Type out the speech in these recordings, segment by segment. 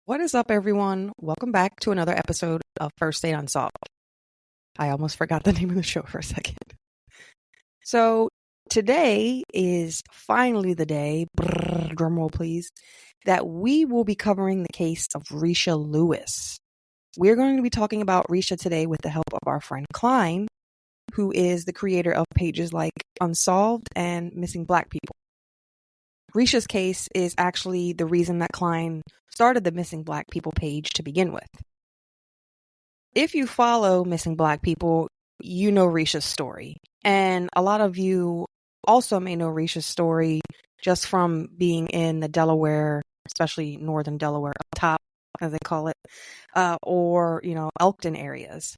What is up, everyone? Welcome back to another episode of First Day Unsolved. I almost forgot the name of the show for a second. So today is finally the day, drumroll please, that we will be covering the case of Risha Lewis. We're going to be talking about Risha today with the help of our friend Kline, who is the creator of pages like Unsolved and Missing Black People. Risha's case is actually the reason that Kline started the Missing Black People page to begin with. If you follow Missing Black People, you know Risha's story. And a lot of you also may know Risha's story just from being in the Delaware, especially northern Delaware, up top, as they call it, or, Elkton areas.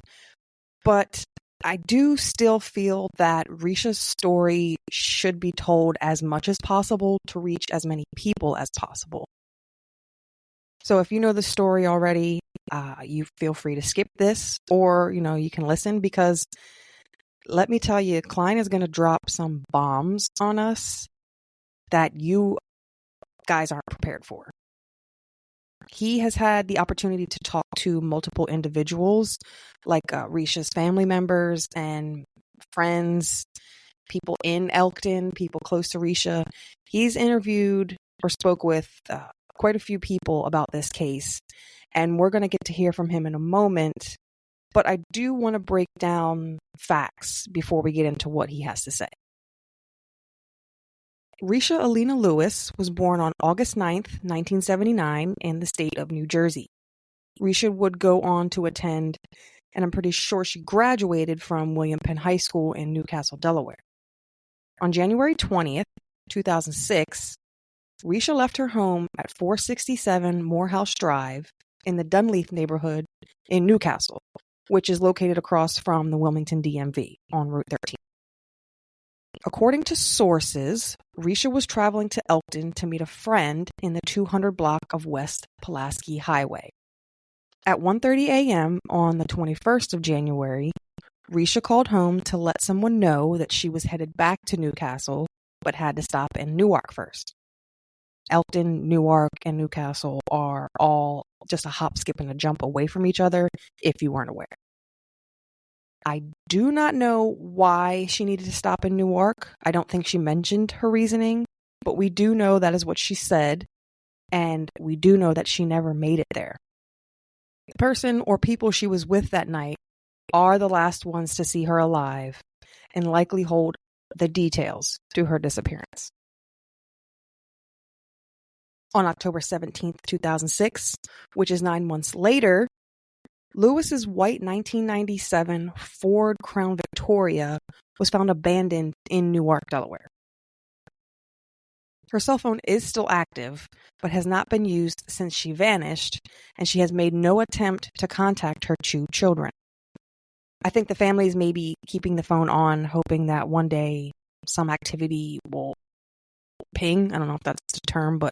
But I do still feel that Risha's story should be told as much as possible to reach as many people as possible. So if you know the story already, you feel free to skip this, or, you can listen, because let me tell you, Kline is going to drop some bombs on us that you guys aren't prepared for. He has had the opportunity to talk to multiple individuals, like Risha's family members and friends, people in Elkton, people close to Risha. He's interviewed or spoke with quite a few people about this case, and we're going to get to hear from him in a moment. But I do want to break down facts before we get into what he has to say. Risha Alina Lewis was born on August 9th, 1979 in the state of New Jersey. Risha would go on to attend, and I'm pretty sure she graduated from William Penn High School in Newcastle, Delaware. On January 20th, 2006, Risha left her home at 467 Morehouse Drive in the Dunleith neighborhood in Newcastle, which is located across from the Wilmington DMV on Route 13. According to sources, Risha was traveling to Elkton to meet a friend in the 200 block of West Pulaski Highway. At 1:30 a.m. on the 21st of January, Risha called home to let someone know that she was headed back to Newcastle, but had to stop in Newark first. Elkton, Newark, and Newcastle are all just a hop, skip, and a jump away from each other, if you weren't aware. I do not know why she needed to stop in Newark. I don't think she mentioned her reasoning, but we do know that is what she said, and we do know that she never made it there. The person or people she was with that night are the last ones to see her alive and likely hold the details to her disappearance. On October 17th, 2006, which is 9 months later, Lewis's white 1997 Ford Crown Victoria was found abandoned in Newark, Delaware. Her cell phone is still active, but has not been used since she vanished, and she has made no attempt to contact her two children. I think the family is maybe keeping the phone on, hoping that one day some activity will ping. I don't know if that's the term, but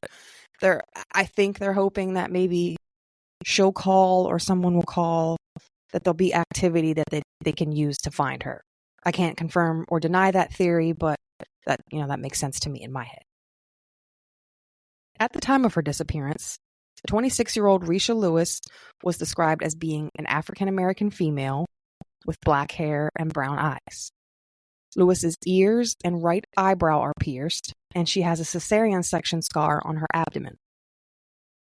I think they're hoping that maybe she'll call or someone will call, that there'll be activity that they can use to find her. I can't confirm or deny that theory, but that makes sense to me in my head. At the time of her disappearance, the 26-year-old Risha Lewis was described as being an African-American female with black hair and brown eyes. Lewis's ears and right eyebrow are pierced, and she has a cesarean section scar on her abdomen.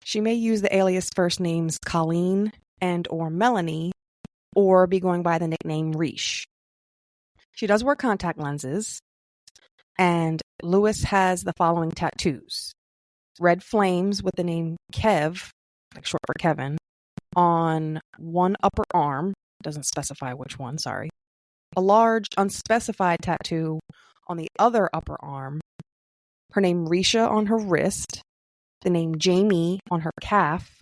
She may use the alias first names Kline and or Melanie, or be going by the nickname Rish. She does wear contact lenses, and Lewis has the following tattoos: red flames with the name Kev, like short for Kevin, on one upper arm, doesn't specify which one, sorry. A large unspecified tattoo on the other upper arm, her name Risha on her wrist, the name Jamie on her calf,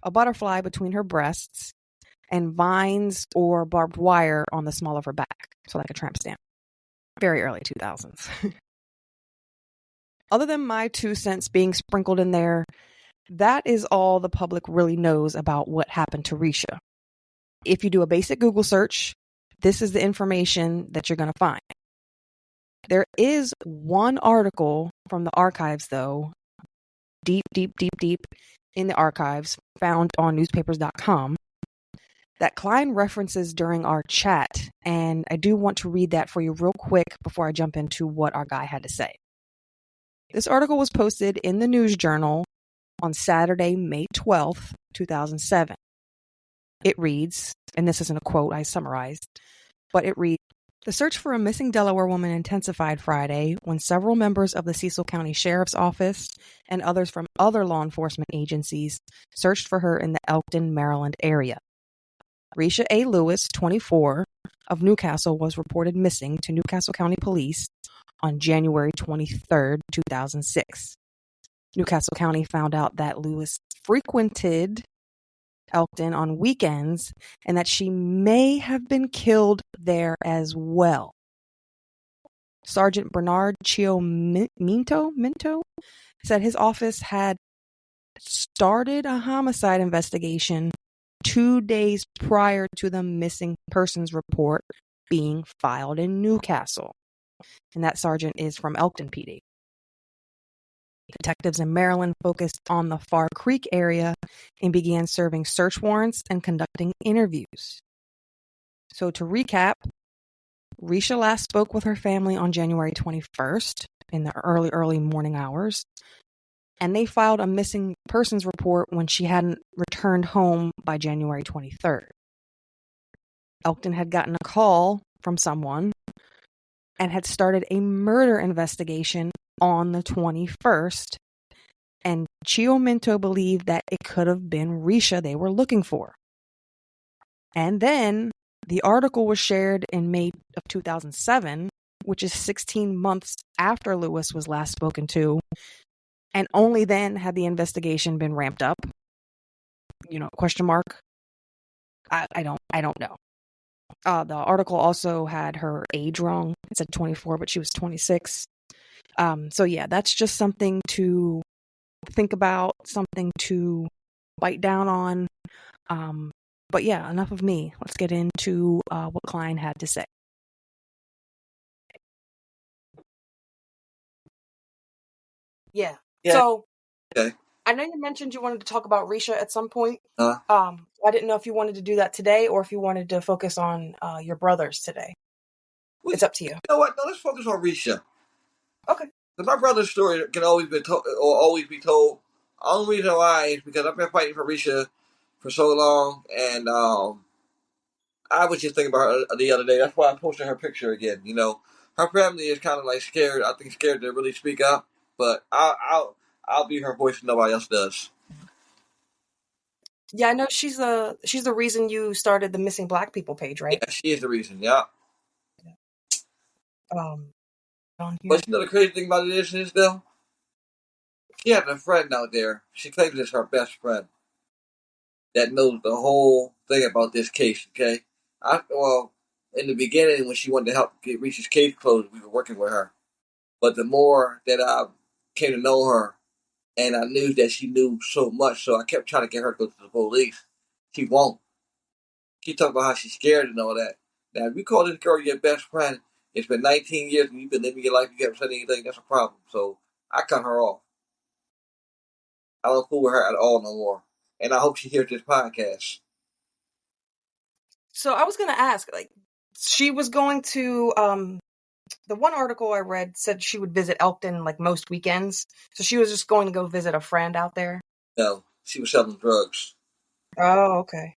a butterfly between her breasts, and vines or barbed wire on the small of her back, so like a tramp stamp. Very early 2000s. Other than my 2 cents being sprinkled in there, that is all the public really knows about what happened to Risha. If you do a basic Google search, this is the information that you're going to find. There is one article from the archives, though, deep in the archives found on newspapers.com that Kline references during our chat, and I do want to read that for you real quick before I jump into what our guy had to say. This article was posted in the News Journal on Saturday, May 12th, 2007. It reads, and this isn't a quote, I summarized, but it reads, "The search for a missing Delaware woman intensified Friday when several members of the Cecil County Sheriff's Office and others from other law enforcement agencies searched for her in the Elkton, Maryland area. Risha A. Lewis, 24, of Newcastle was reported missing to Newcastle County Police on January 23, 2006. Newcastle County found out that Lewis frequented Elkton on weekends and that she may have been killed there as well. Sergeant Bernard Minto said his office had started a homicide investigation 2 days prior to the missing persons report being filed in Newcastle. And that sergeant is from Elkton PD. Detectives in Maryland focused on the Far Creek area and began serving search warrants and conducting interviews. So to recap, Risha last spoke with her family on January 21st in the early morning hours, and they filed a missing persons report when she hadn't returned home by January 23rd. Elkton had gotten a call from someone and had started a murder investigation on the 21st, and Chio Minto believed that it could have been Risha they were looking for. And then the article was shared in May of 2007, which is 16 months after Lewis was last spoken to, and only then had the investigation been ramped up. Question mark. I don't know. The article also had her age wrong. It said 24, but she was 26. So yeah, that's just something to think about, something to bite down on. But yeah, enough of me. Let's get into what Kline had to say. Yeah. So okay. I know you mentioned you wanted to talk about Risha at some point. I didn't know if you wanted to do that today or if you wanted to focus on your brothers today. It's up to you. You know what? No, let's focus on Risha. Okay. Because my brother's story can always be told. The only reason why is because I've been fighting for Risha for so long, and I was just thinking about her the other day. That's why I posted her picture again. Her family is kind of like scared. I think scared to really speak up. But I'll be her voice if nobody else does. Yeah, I know she's the reason you started the Missing Black People page, right? Yeah, she is the reason. Yeah. On here. But the crazy thing about it is though, she has a friend out there. She claims it's her best friend that knows the whole thing about this case. Okay. In the beginning, when she wanted to help get Risha's case closed, we were working with her. But the more that I came to know her, and I knew that she knew so much, so I kept trying to get her to go to the police. She won't. She talked about how she's scared and all that. Now, if you call this girl your best friend, it's been 19 years and you've been living your life, you haven't said anything, that's a problem. So I cut her off. I don't fool with her at all no more. And I hope she hears this podcast. So I was going to ask, she was going to, the one article I read said she would visit Elkton most weekends. So she was just going to go visit a friend out there? No, she was selling drugs. Oh, okay.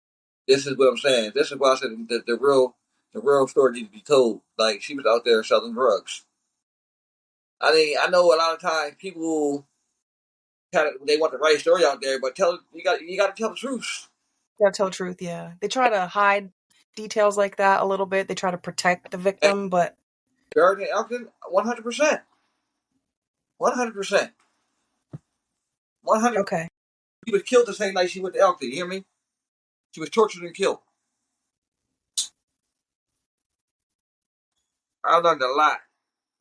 This is what I'm saying. This is why I said the real story needs to be told. She was out there selling drugs. I mean, I know a lot of times people they want the right story out there, but you got to tell the truth. You gotta tell the truth, yeah. They try to hide details like that a little bit. They try to protect the victim, but Buried in Elkton, 100%. 100%. 100%. Okay. She was killed the same night she went to Elkton. You hear me? She was tortured and killed. I learned a lot.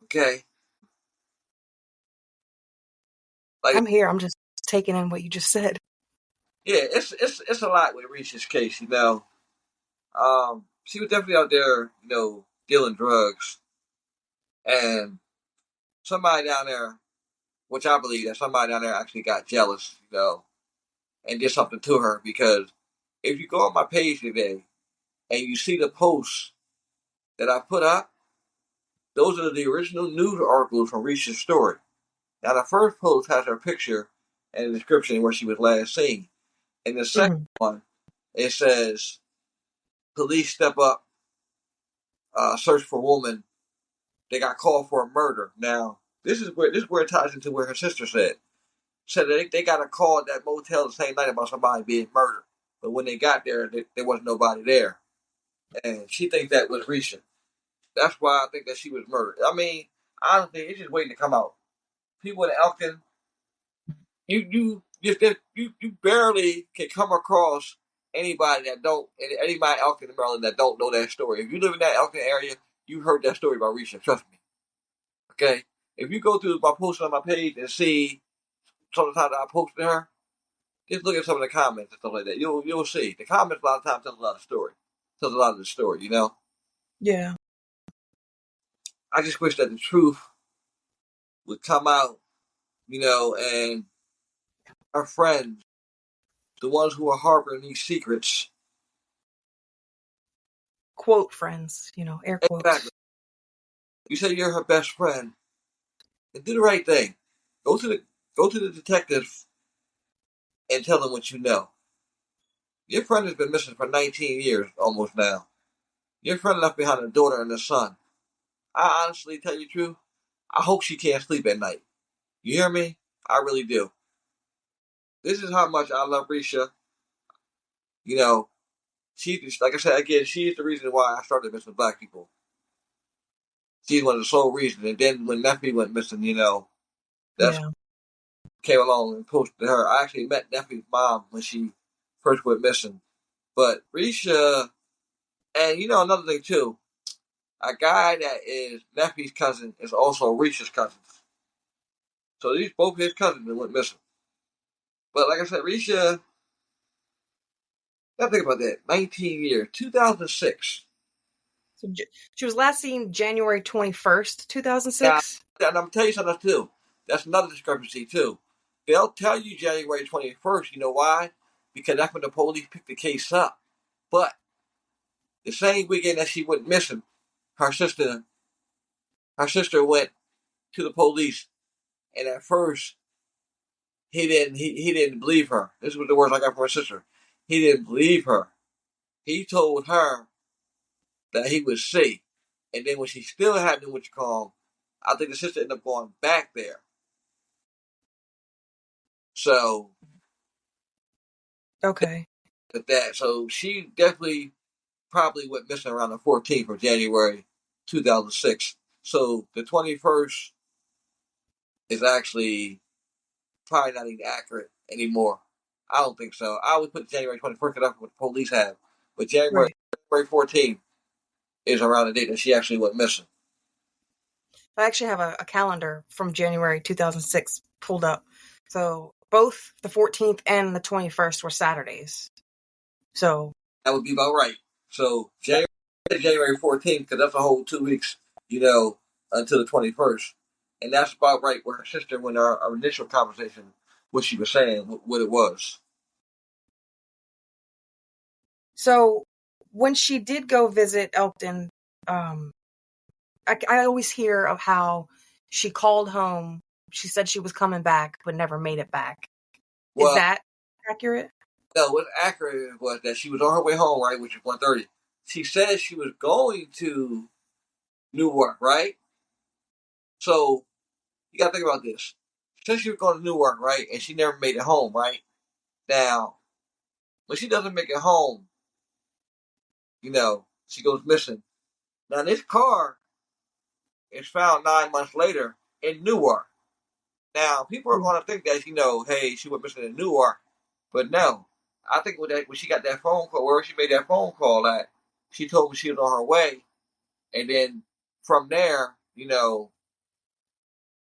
Okay. I'm here. I'm just taking in what you just said. Yeah, it's a lot with Risha's case. She was definitely out there, dealing drugs, and somebody down there, which I believe that somebody down there actually got jealous, and did something to her. Because if you go on my page today and you see the posts that I put up, those are the original news articles from Risha's story. Now, the first post has her picture and a description where she was last seen. And the second one, it says, police step up, search for woman. They got called for a murder. Now, this is where it ties into where her sister said that they got a call at that motel the same night about somebody being murdered. But when they got there, there wasn't nobody there. And she thinks that was Risha. That's why I think that she was murdered. I mean, honestly, it's just waiting to come out. People in Elkton, you barely can come across anybody that don't anybody else in Maryland that don't know that story. If you live in that Elkton area, you heard that story about Risha. Trust me. Okay, if you go through my post on my page and see some of the time that I posted her, just look at some of the comments and stuff like that. You'll see the comments a lot of times tell a lot of story, tells a lot of the story. You know. Yeah. I just wish that the truth would come out. You know, and our friends, the ones who are harboring these secrets. Quote friends, air quotes. Exactly. You say you're her best friend, and do the right thing. Go to the detective and tell them what you know. Your friend has been missing for 19 years almost now. Your friend left behind a daughter and a son. I honestly tell you the truth, I hope she can't sleep at night. You hear me? I really do. This is how much I love Risha. You know, like I said again, she is the reason why I started missing black people. She's one of the sole reasons. And then when Nephi went missing, that's came along and posted her. I actually met Nephi's mom when she first went missing. But Risha, and another thing too, a guy that is Nephi's cousin is also Risha's cousin. So these both his cousins that went missing. But like I said, Risha, gotta think about that. 19 years, 2006. So she was last seen January 21st, 2006. Yeah, and I'm gonna tell you something too. That's another discrepancy too. They'll tell you January 21st. You know why? Because that's when the police picked the case up. But the same weekend that she went missing, her sister went to the police, and at first he didn't believe her. This was the words I got from her sister. He didn't believe her. He told her that he would see, and then when she still had what you call, I think the sister ended up going back there. So Okay. so she definitely probably went missing around the 14th of January, 2006. So the 21st is actually probably not even accurate anymore. I don't think so. I would put January 21st because that's what the police have. But January 14th is around the date that she actually went missing. I actually have a calendar from January 2006 pulled up. So both the 14th and the 21st were Saturdays. So that would be about right. So January 14th, because that's a whole 2 weeks, until the 21st. And that's about right where her sister, when our initial conversation, what she was saying, what it was. So when she did go visit Elkton, I always hear of how she called home. She said she was coming back, but never made it back. Well, is that accurate? No, what's accurate was that she was on her way home, right, which is 1:30. She said she was going to Newark, right? So you got to think about this. She said she was going to Newark, right, and she never made it home, right? Now, when she doesn't make it home, she goes missing. Now, this car is found 9 months later in Newark. Now, people are going to think that, hey, she went missing in Newark. But no. I think when she got that phone call, where she made that phone call at, she told me she was on her way. And then from there,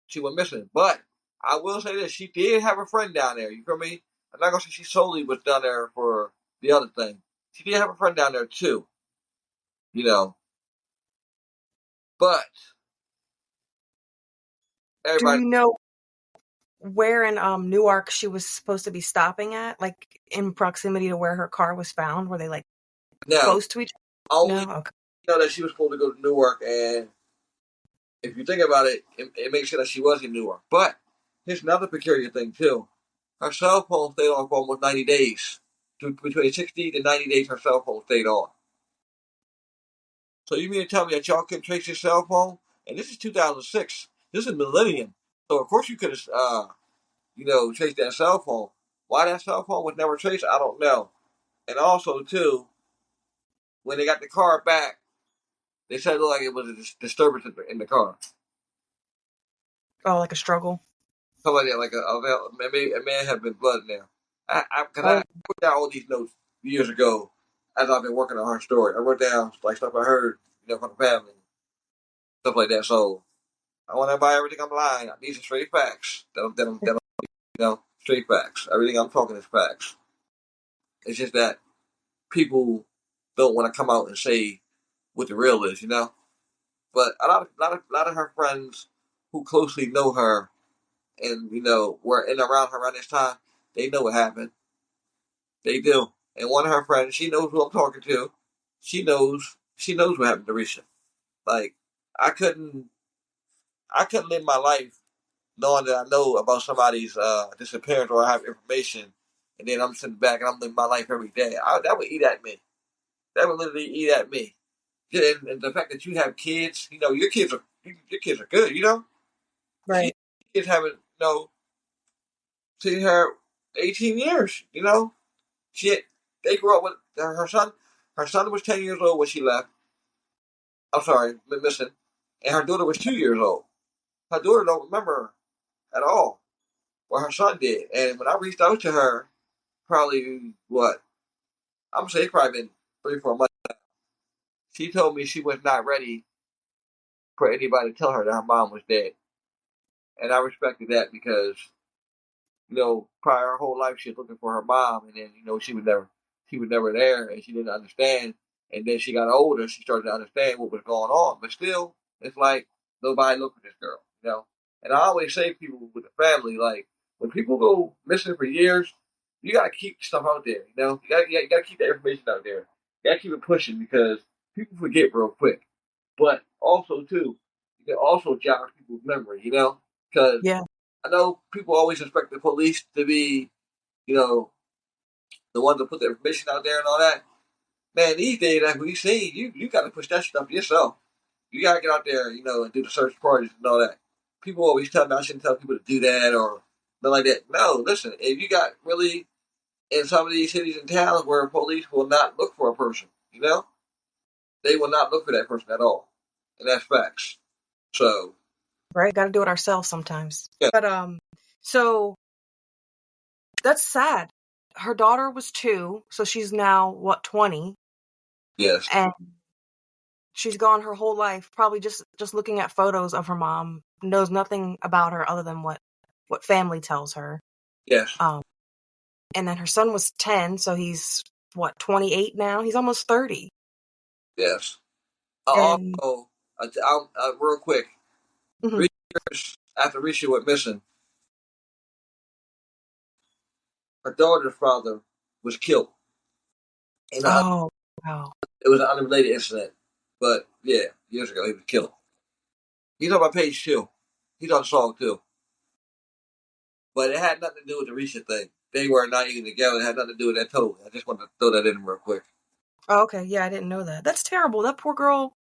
she went missing. But I will say this, she did have a friend down there. You feel me? I'm not going to say she solely was down there for the other thing. She did have a friend down there too. But everybody. Do you know where in Newark she was supposed to be stopping at, like in proximity to where her car was found? Were they like No, close to each other? only No? Okay. that she was supposed to go to Newark, and if you think about it, it makes it that she was in Newark. But here's another peculiar thing too: her cell phone stayed on for almost 90 days. Between 60 to 90 days, her cell phone stayed on. So you mean to tell me that y'all couldn't trace your cell phone? And this is 2006. This is millennium. So of course you could have, traced that cell phone. Why that cell phone was never traced, I don't know. And also too, when they got the car back, they said it looked like it was a disturbance in the car. Oh, like a struggle. Somebody like it may have been blood in there. I Oh, put down all these notes years ago as I've been working on her story. I wrote down like stuff I heard, from the family, stuff like that. So I want to buy everything I'm lying. These are straight facts. Straight facts. Everything I'm talking is facts. It's just that people don't want to come out and say what the real is. But a lot of her friends who closely know her and were in around her around this time, they know what happened. They do. And one of her friends, she knows who I'm talking to. She knows what happened to Risha. Like I couldn't I couldn't live my life knowing that I know about somebody's disappearance or I have information, and then I'm sitting back and I'm living my life every day. That would eat at me. That would literally eat at me. Yeah, and the fact that you have kids, your kids are good. She right. kids haven't seen her 18 years. She they grew up with her son. Her son was 10 years old when she left. I'm sorry, missing, and her daughter was 2 years old. Her daughter don't remember her at all. Well, her son did, and when I reached out to her, probably what I'm gonna say, it's probably been 3 4 months. She told me she was not ready for anybody to tell her that her mom was dead, and I respected that because prior her whole life she was looking for her mom, and then she was never there, and she didn't understand. And then she got older, she started to understand what was going on, but still, it's like nobody looked for this girl. And I always say to people with the family, like when people go missing for years, you gotta keep stuff out there. You gotta keep the information out there. You gotta keep it pushing because people forget real quick. But also too, you can also jog people's memory. Because Yeah. I know people always expect the police to be, you know, the ones that put the information out there and all that. Man, these days, like we see, you got to push that stuff yourself. You got to get out there, and do the search parties and all that. People always tell me I shouldn't tell people to do that or nothing like that. No, listen, if you got really in some of these cities and towns where police will not look for a person, they will not look for that person at all, and that's facts. So, Right. Got to do it ourselves sometimes. yeah, But so that's sad. Her daughter was 2, so she's now what, 20, yes, and she's gone her whole life probably just looking at photos of her mom, knows nothing about her other than what family tells her. yes, Um, and then her son was 10, so he's what, 28 now? He's almost 30. yes. And Also, real quick, mhm. 3 years after Risha went missing, her daughter's father was killed. In a, Oh, wow. it was an unrelated incident, but yeah, years ago he was killed. He's on my page too. He's on Unsolved too, but it had nothing to do with the Risha thing. They were not even together. It had nothing to do with that totally. I just wanted to throw that in real quick. Oh, okay, yeah, I didn't know that. That's terrible. That poor girl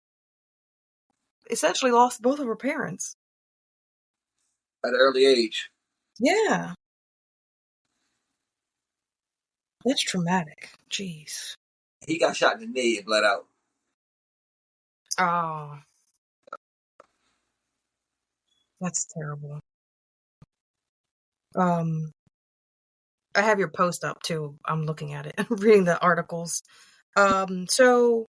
essentially lost both of her parents. At an early age, Yeah, that's traumatic. Jeez. he got shot in the knee and bled out. Oh, that's terrible. Um, I have your post up too. I'm looking at it, reading the articles. So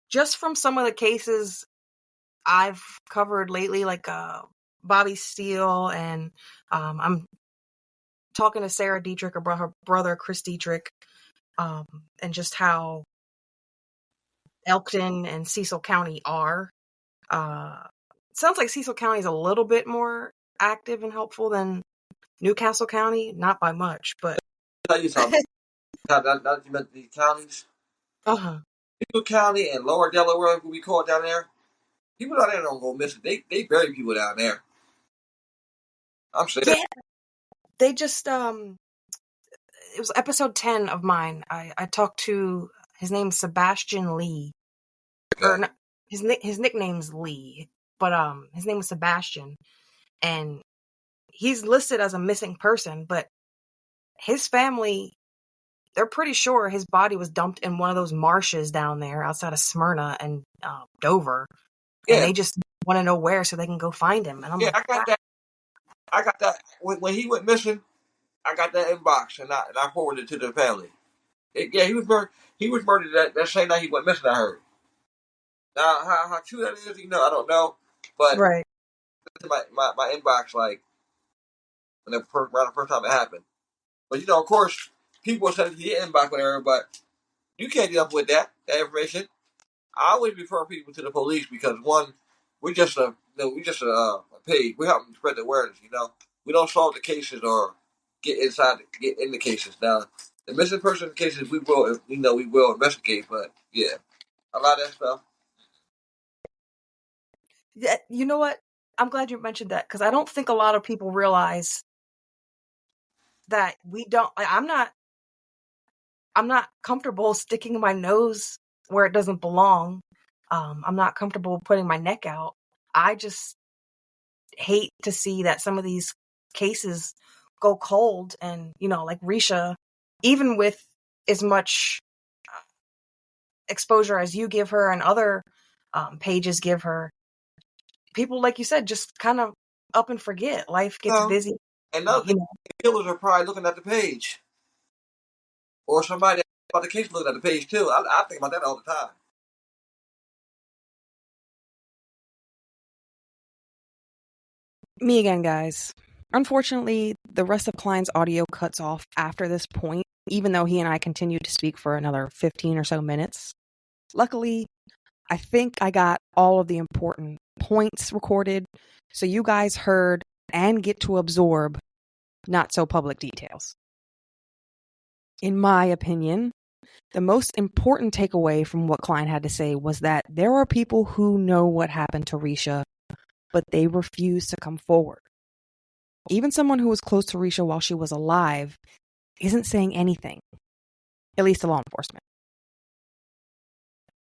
just from some of the cases I've covered lately, like Bobby Steele, and I'm talking to Sarah Dietrich about her brother Chris Dietrich, and just how Elkton and Cecil County are. Uh, sounds like Cecil County is a little bit more active and helpful than Newcastle County, not by much, but I'll tell you something. Now that you mentioned these counties, Newcastle County and Lower Delaware, who we call it down there, people down there don't go missing. They bury people down there. I'm serious. yeah, they just it was episode 10 of mine. I talked to, his name's Sebastian Lee, or Okay. no, his nickname's Lee, but his name was Sebastian, and he's listed as a missing person, but his family, they're pretty sure his body was dumped in one of those marshes down there outside of Smyrna and Dover, and Yeah, they just want to know where so they can go find him. And I'm yeah, like, I got that. I got that when he went missing. I got that inbox and I forwarded it to the family. Yeah, he was murdered. He was murdered that same night he went missing. I heard. Now how true that is, I don't know. But right. my inbox like when around the first time it happened. But of course, people send it to your inbox whatever. But you can't deal with that information. I always refer people to the police because one, we just a page. We help them spread the awareness. We don't solve the cases or get in the cases. Now, the missing person cases we will, we will investigate. But yeah, a lot of that stuff. Yeah, you know what? I'm glad you mentioned that because I don't think a lot of people realize that we don't. I'm not comfortable sticking my nose where it doesn't belong. I'm not comfortable putting my neck out. I just hate to see that some of these cases go cold, and like Risha, even with as much exposure as you give her and other pages give her, people, like you said, just kind of up and forget. Life gets No, busy. and another thing, killers are probably looking at the page, or somebody about the case looking at the page too. I think about that all the time. Me again, guys. Unfortunately, the rest of Kline's audio cuts off after this point, even though he and I continued to speak for another 15 or so minutes. Luckily, I think I got all of the important points recorded, so you guys heard and get to absorb not so public details. In my opinion, the most important takeaway from what Kline had to say was that there are people who know what happened to Risha, but they refuse to come forward. Even someone who was close to Risha while she was alive isn't saying anything, at least to law enforcement.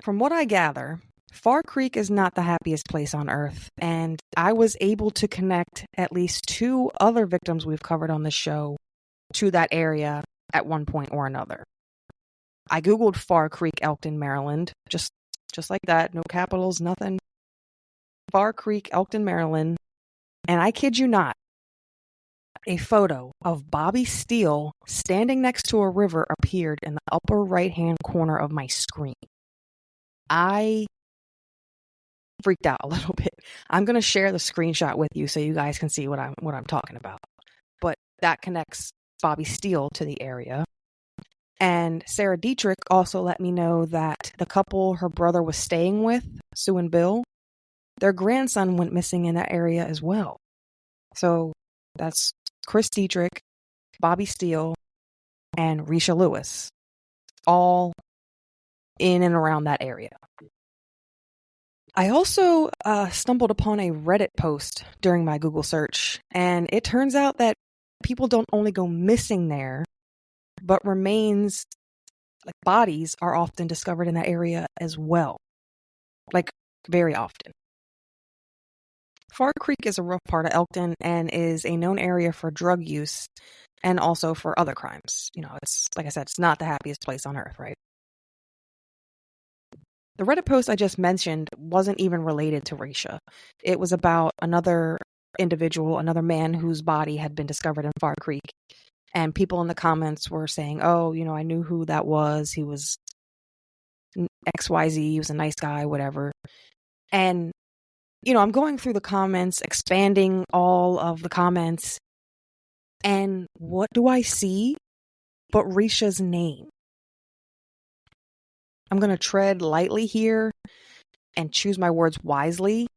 From what I gather, Far Creek is not the happiest place on earth, and I was able to connect at least 2 other victims we've covered on the show to that area at one point or another. I googled Far Creek, Elkton, Maryland, just like that, no capitals, nothing. Far Creek, Elkton, Maryland, and I kid you not, a photo of Bobby Steele standing next to a river appeared in the upper right-hand corner of my screen. I freaked out a little bit. I'm going to share the screenshot with you so you guys can see what I'm talking about. But that connects Bobby Steele to the area. And Sarah Dietrich also let me know that the couple her brother was staying with, Sue and Bill, their grandson went missing in that area as well. So that's Chris Dietrich, Bobby Steele, and Risha Lewis, all in and around that area. I also stumbled upon a Reddit post during my Google search, and it turns out that people don't only go missing there, but remains, like bodies, are often discovered in that area as well. Like, very often. Far Creek is a rough part of Elkton and is a known area for drug use and also for other crimes. It's, like I said, it's not the happiest place on earth, right? The Reddit post I just mentioned wasn't even related to Risha. It was about another individual, another man whose body had been discovered in Far Creek. And people in the comments were saying, oh, I knew who that was. He was XYZ. He was a nice guy, whatever. And, I'm going through the comments, expanding all of the comments. And what do I see but Risha's name? I'm going to tread lightly here and choose my words wisely.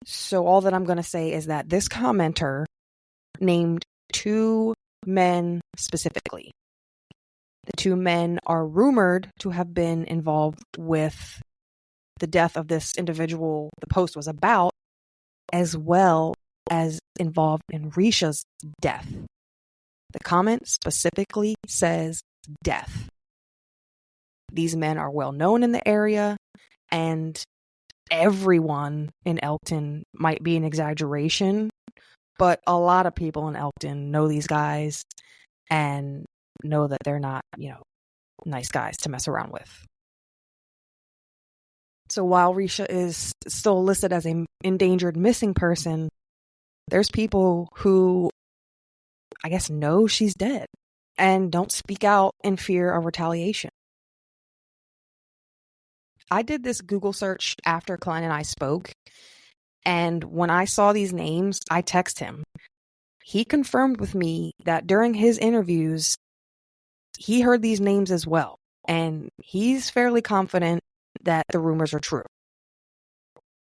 So all that I'm going to say is that this commenter named 2 men specifically. The 2 men are rumored to have been involved with the death of this individual the post was about, as well as involved in Risha's death. The comment specifically says death. These men are well known in the area, and everyone in Elkton might be an exaggeration, but a lot of people in Elkton know these guys and know that they're not, nice guys to mess around with. So while Risha is still listed as an endangered missing person, there's people who, I guess, know she's dead and don't speak out in fear of retaliation. I did this Google search after Kline and I spoke, and when I saw these names, I texted him. He confirmed with me that during his interviews, he heard these names as well, and he's fairly confident that the rumors are true.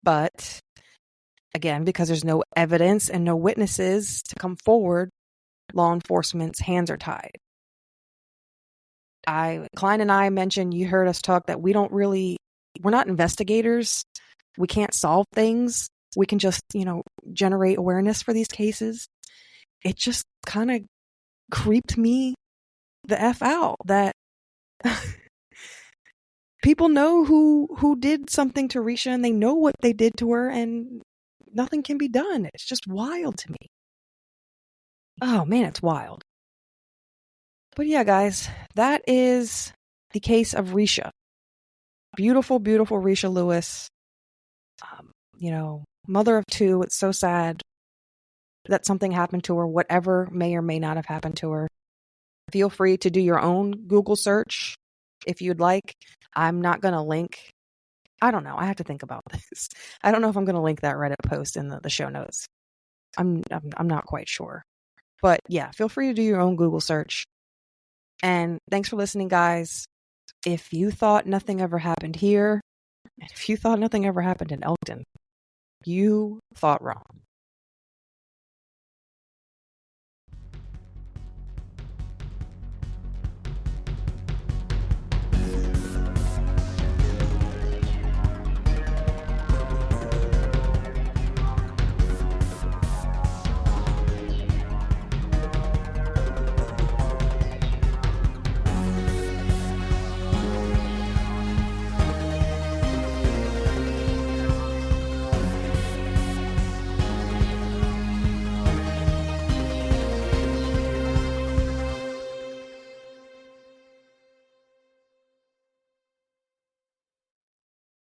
But again, because there's no evidence and no witnesses to come forward, law enforcement's hands are tied. Kline and I mentioned, you heard us talk, that we're not investigators. We can't solve things. We can just, generate awareness for these cases. It just kind of creeped me the F out that people know who did something to Risha, and they know what they did to her, and nothing can be done. It's just wild to me. Oh man, it's wild. But yeah, guys, that is the case of Risha. Beautiful, beautiful Risha Lewis. Mother of 2. It's so sad that something happened to her, whatever may or may not have happened to her. Feel free to do your own Google search if you'd like. I'm not going to link. I don't know. I have to think about this. I don't know if I'm going to link that Reddit post in the show notes. I'm not quite sure. But yeah, feel free to do your own Google search. And thanks for listening, guys. If you thought nothing ever happened here, and if you thought nothing ever happened in Elkton, you thought wrong.